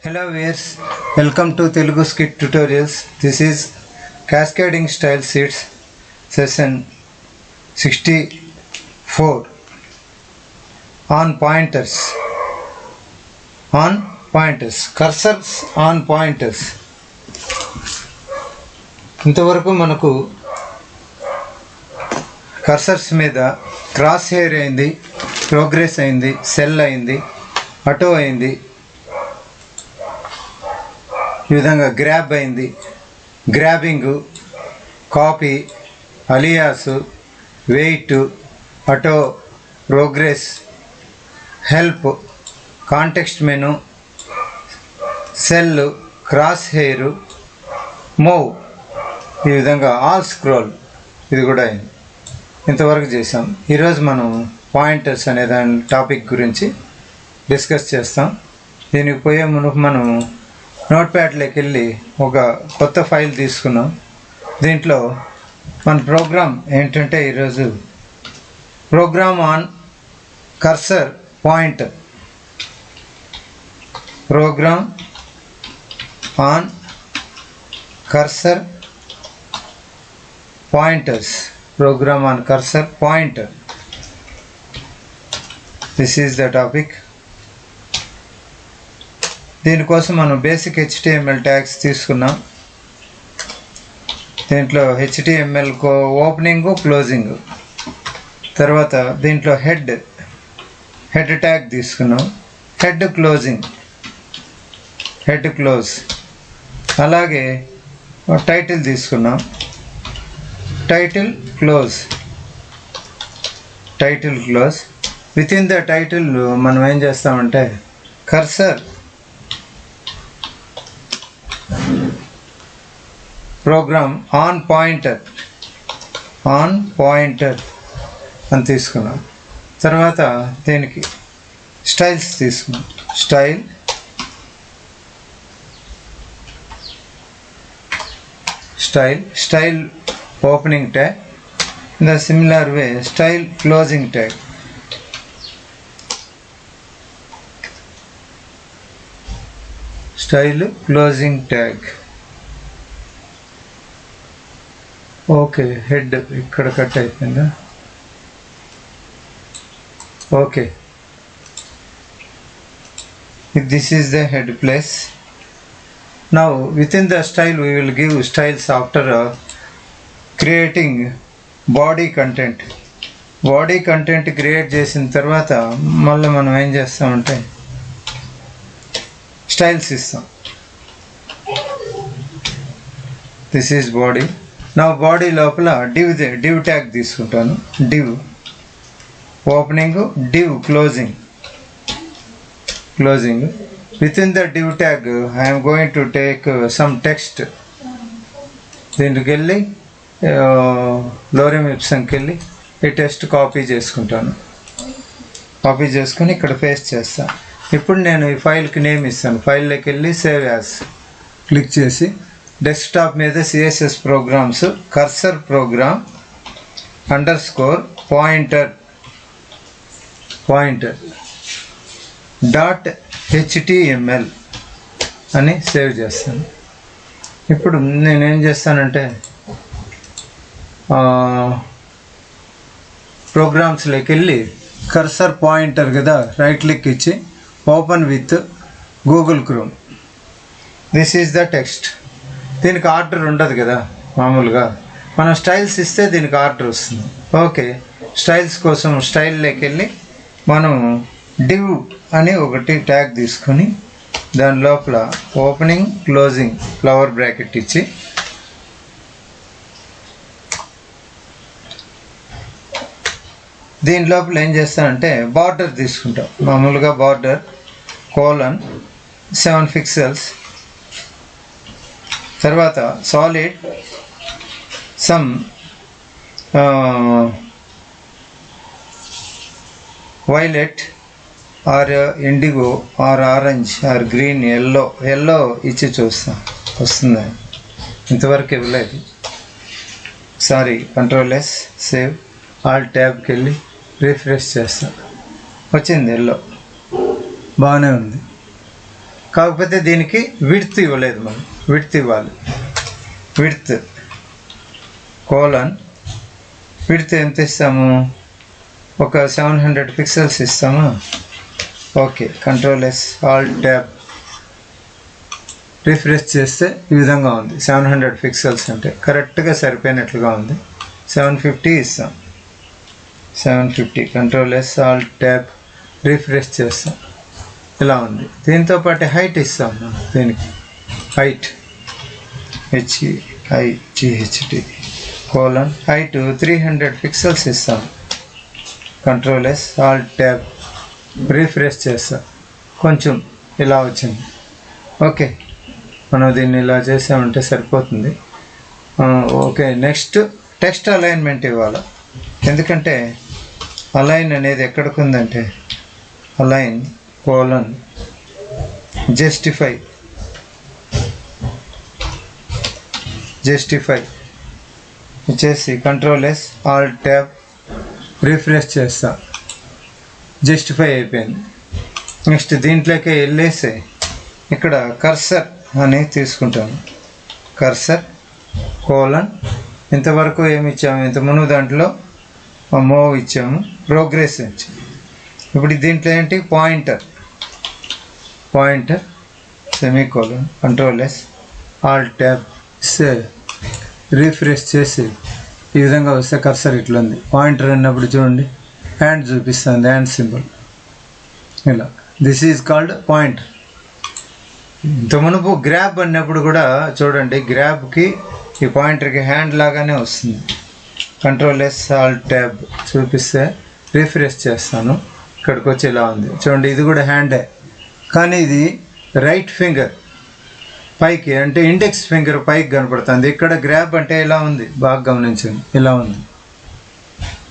Hello viewers, welcome to Telugu Scit tutorials. This is cascading style sheets session 64 on pointers, cursors on pointers. ఇంతవరకు మనకు cursors మీద crosshair అయింది, progress అయింది, cell అయింది, auto అయింది, ఈ విధంగా గ్రాబ్ అయింది, grabbing, copy, alias, wait, auto, progress, help, context menu, cell, crosshair, move, ఈ విధంగా ఆల్ స్క్రోల్ ఇది కూడా అయింది. ఇంతవరకు చేసాం. ఈరోజు మనం పాయింటర్స్ అనే దాని టాపిక్ గురించి డిస్కస్ చేస్తాం. దీనికి పోయే మునుపు మనం నోట్ ప్యాడ్లోకి వెళ్ళి ఒక కొత్త ఫైల్ తీసుకున్నాం. దీంట్లో మన ప్రోగ్రామ్ ఏంటంటే ఈరోజు program on cursor pointer, program on cursor pointers, program on cursor pointer. This is the topic. దీనికోసం మనం బేసిక్ HTML ట్యాగ్స్ తీసుకున్నాం. దీంట్లో HTML ఓపెనింగ్, క్లోజింగ్, తర్వాత దీంట్లో హెడ్ ట్యాగ్ తీసుకున్నాం, హెడ్ క్లోజింగ్, హెడ్ క్లోజ్, అలాగే టైటిల్ తీసుకున్నాం, title close. With in the title మనం ఏం చేస్తామంటే కర్సర్ ప్రోగ్రామ్ ఆన్ పాయింటర్ అని తీసుకున్నాం. తర్వాత దీనికి స్టైల్స్ తీసుకున్నాం, style opening tag. In the similar way, style closing tag. Okay, head ఇక్కడ కట్ అయిపోయిందా? Okay, this is the head place. Now within the style we will give styles after creating body content create చేసిన తర్వాత మళ్ళీ మనం ఏం చేస్తామంటే styles ఇస్తాం. This is body. నా బాడీ లోపల డివ్ ట్యాగ్ తీసుకుంటాను. Div opening, div closing. With in the div tag I'm going to take some text. దీనికి వెళ్ళి లోరెమ్ ఇప్సన్కి వెళ్ళి ఈ టెక్స్ట్ కాపీ చేసుకుంటాను. కాపీ చేసుకుని ఇక్కడ పేస్ట్ చేస్తాను. ఇప్పుడు నేను ఈ ఫైల్కి నేమ్ ఇస్తాను. ఫైల్లోకి వెళ్ళి సేవ్ యాజ్ క్లిక్ చేసి డెస్క్టాప్ మీద CSS programs cursor program _pointer .html అని సేవ్ చేస్తాను. ఇప్పుడు నేనేం చేస్తానంటే ప్రోగ్రామ్స్లోకి వెళ్ళి కర్సర్ పాయింటర్ కదా, రైట్ క్లిక్ ఇచ్చి open with Google Chrome. This is the text. దీనికి ఆర్డర్ ఉండదు కదా, మామూలుగా మనం స్టైల్స్ ఇస్తే దీనికి ఆర్డర్ వస్తుంది. ఓకే, స్టైల్స్ కోసం స్టైల్లోకి వెళ్ళి మనం డివ్ అని ఒకటి ట్యాగ్ తీసుకొని దాని లోపల ఓపెనింగ్, క్లోజింగ్, ఫ్లవర్ బ్రాకెట్ ఇచ్చి దీని లోపల ఏం చేస్తానంటే బార్డర్ తీసుకుంటాం. మామూలుగా బార్డర్ :7 పిక్సెల్స్. తర్వాత solid some violet or indigo or orange or green, yellow ఇచ్చి చూస్తాం వస్తుందా. ఇంతవరకు ఇవ్వలేదు. కంట్రోల్-S, సేవ్, ఆల్ ట్యాబ్కి వెళ్ళి రిఫ్రెష్ చేస్తాం. వచ్చింది ఎల్లో, బాగానే ఉంది. కాకపోతే దీనికి విడ్త్ ఇవ్వలేదు, మనం విడ్త్ ఇవ్వాలి. విడ్త్ కోలన్ విడ్త్ ఎంత ఇస్తాము, ఒక 700 పిక్సెల్స్ ఇస్తాము. ఓకే, కంట్రోల్-S ఆల్ట్ ట్యాబ్ రిఫ్రెష్ చేస్తే ఈ విధంగా ఉంది. 700 పిక్సెల్స్ అంటే కరెక్ట్గా సరిపోయినట్లుగా ఉంది. 750 ఇస్తాం. 750 కంట్రోల్-S ఆల్ట్ ట్యాబ్ రిఫ్రెష్ చేస్తాం. ఇలా ఉంది. దీంతో పాటు హైట్ ఇస్తాం మనం. దీనికి height HEIGHT colon height 300 pixels ఇస్తాం. కంట్రోల్-S ఆల్ట్ ట్యాబ్ రిఫ్రెష్ చేస్తాం. కొంచెం ఇలా వచ్చింది. ఓకే, మనం దీన్ని ఇలా చేసామంటే సరిపోతుంది. ఓకే, నెక్స్ట్ టెక్స్ట్ అలైన్మెంట్ ఇవ్వాలి. ఎందుకంటే అలైన్ అనేది ఎక్కడికి ఉందంటే అలైన్ కోలన్ జస్టిఫై వచ్చేసి కంట్రోల్-S ఆల్ట్ ట్యాబ్ రిఫ్రెష్ చేస్తా. జస్టిఫై అయిపోయింది. నెక్స్ట్ దీంట్లోకి వెళ్ళేసి ఇక్కడ కర్సర్ అని తీసుకుంటాము. కర్సర్ కోలన్ ఇంతవరకు ఏమి ఇచ్చాము, ఇంత మునుగు దాంట్లో మూవ్ ఇచ్చాము, ప్రోగ్రెస్ ఇచ్చాము. ఇప్పుడు దీంట్లో ఏంటి, pointer semicolon control S alt tab refresh చేసి ఈ విధంగా వస్తే కర్సర్ ఇట్లుంది. పాయింటర్ అన్నప్పుడు చూడండి హ్యాండ్ చూపిస్తుంది, హ్యాండ్ సింబల్ ఇలా. This is called pointer. ఇంత మునుపు గ్రాబ్ అన్నప్పుడు కూడా చూడండి, గ్రాబ్కి ఈ పాయింటర్కి హ్యాండ్ లాగానే వస్తుంది. కంట్రోల్-S ఆల్ట్ ట్యాబ్ చూపిస్తే రిఫ్రెష్ చేస్తాను, ఇక్కడికి వచ్చి ఇలా ఉంది. చూడండి, ఇది కూడా హ్యాండే, కానీ ఇది రైట్ ఫింగర్ పైకి, అంటే ఇండెక్స్ ఫింగర్ పైకి కనపడుతుంది. ఇక్కడ గ్రాబ్ అంటే ఇలా ఉంది, బాగా గమనించండి, ఇలా ఉంది.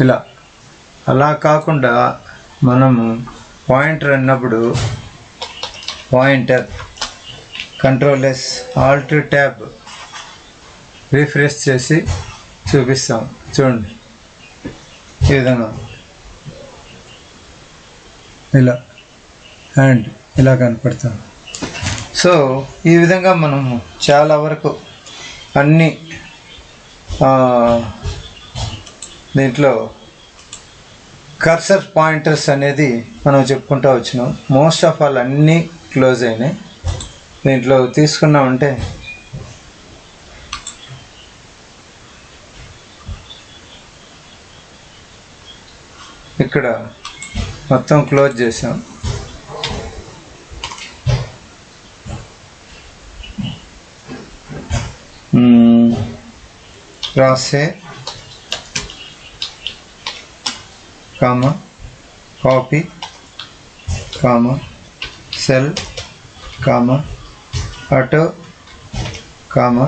ఇలా అలా కాకుండా మనము పాయింటర్ అన్నప్పుడు పాయింటర్ కంట్రోల్-S ఆల్ట్ ట్యాబ్ రిఫ్రెష్ చేసి చూపిస్తాం. చూడండి, ఈ విధంగా ఇలా హ్యాండ్ ఇలా కనపడతాం. సో ఈ విధంగా మనము చాలా వరకు అన్ని దీంట్లో కర్సర్ పాయింటర్స్ అనేది మనం చెప్పుకుంటూ వచ్చినాం. మోస్ట్ ఆఫ్ ఆల్ అన్నీ క్లోజ్ అయినాయి. దీంట్లో తీసుకున్నామంటే ఇక్కడ మొత్తం క్లోజ్ చేసాం. రాసే comma copy comma cell comma auto comma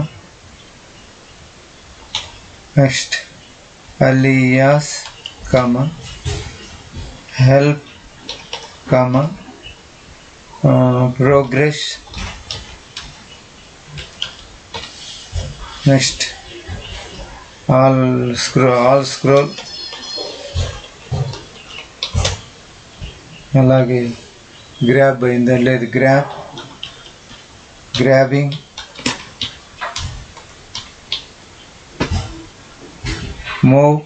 next alias comma help comma progress next all scroll అలాగే గ్రాబ్ అయిందా లేదు, గ్రాబింగ్ మూవ్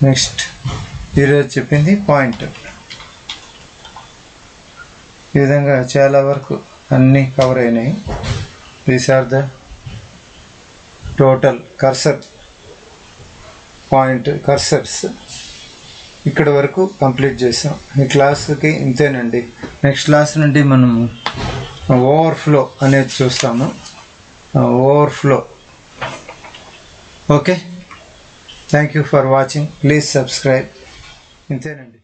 నెక్స్ట్ ఈరోజు చెప్పింది పాయింటర్. ఈ విధంగా చాలా వరకు అన్నీ కవర్ అయినాయి. These are the total cursors ఇక్కడ వరకు కంప్లీట్ చేసాం. ఈ క్లాస్కి ఇంతేనండి. నెక్స్ట్ క్లాస్ నుండి మనము ఓవర్ఫ్లో అనేది చూస్తాము. Overflow. Okay, thank you for watching. Please subscribe. ఇంతేనండి.